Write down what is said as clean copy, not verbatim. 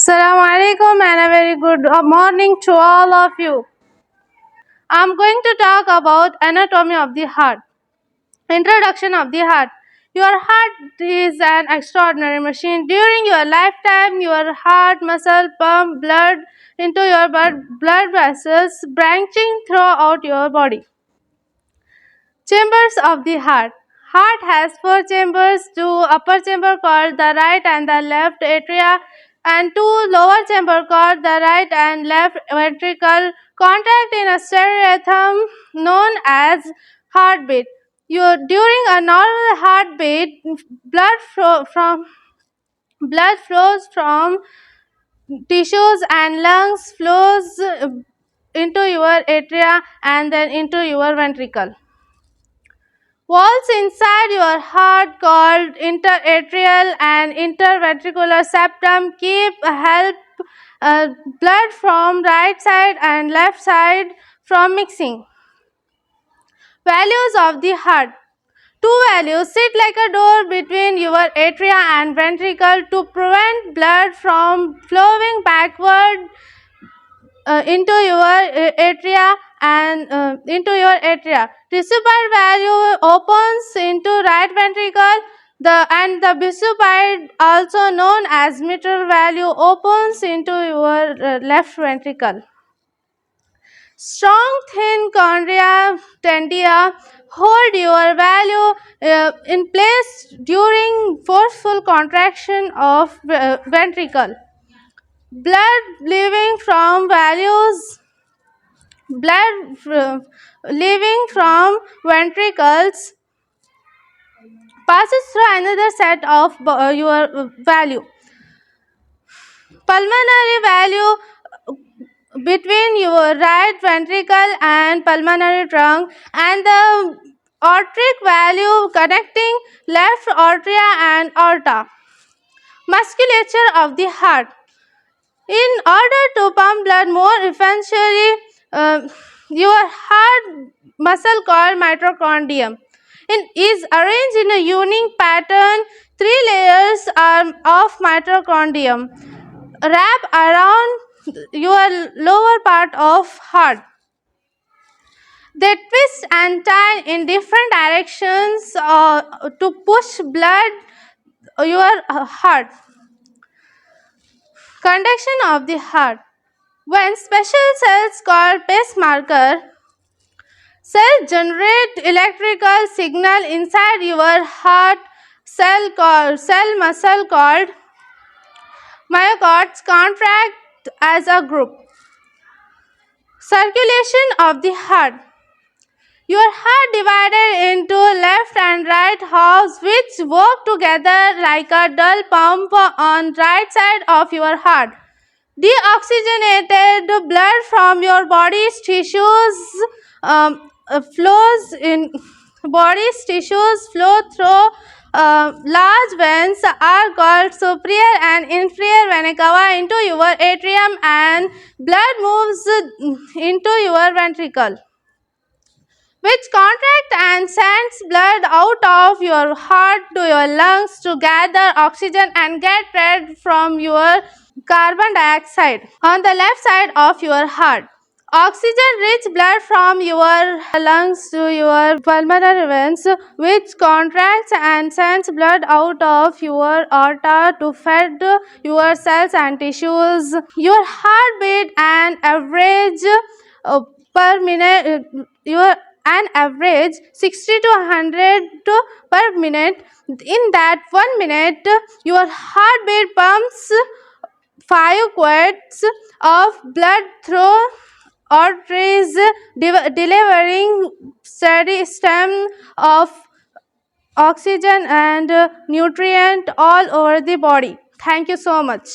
Assalamu alaikum and a very good morning to all of you. I'm going to talk about anatomy of the heart. Introduction of the heart. Your heart is an extraordinary machine. During your lifetime, your heart muscle pump blood into your blood vessels branching throughout your body. Chambers of the heart. Heart has four chambers, two upper chamber called the right and the left atria, and two lower chamber called the right and left ventricle contract in a steady rhythm known as heartbeat. During a normal heartbeat, blood flows from tissues and lungs flows into your atria and then into your ventricle. Walls inside your heart called interatrial and interventricular septum keep help blood from right side and left side from mixing. Values of the heart. Two values sit like a door between your atria and ventricle to prevent blood from flowing backward into your atria and into your atria. Recipient value opens into right ventricle. The bicipite, also known as mitral value, opens into your left ventricle. Strong thin chondria tendia hold your value in place during forceful contraction of ventricle. Blood leaving from ventricles passes through another set of your value. Pulmonary value between your right ventricle and pulmonary trunk, and the aortic value connecting left aorta and aorta. Musculature of the heart. In order to pump blood more efficiently, your heart muscle called mitochondrium is arranged in a unique pattern. 3 layers of mitochondrium wrap around your lower part of heart. They twist and tie in different directions to push blood your heart. Conduction of the heart. When special cells called pacemaker cells generate electrical signal inside your heart, cell muscle called myocards contract as a group. Circulation of the heart. Your heart divided into left and right halves which work together like a dual pump on right side of your heart. Deoxygenated blood from your body's tissues flow through large veins are called superior and inferior vena cava into your atrium, and blood moves into your ventricle, which contract and sends blood out of your heart to your lungs to gather oxygen and get rid from your carbon dioxide. On the left side of your heart, oxygen-rich blood from your lungs to your pulmonary veins, which contracts and sends blood out of your aorta to feed your cells and tissues. Your heartbeat an average per minute. An average 60 to 100 per minute. In that 1 minute, your heartbeat pumps 5 quarts of blood through arteries, delivering steady stream of oxygen and nutrient all over the body. Thank you so much.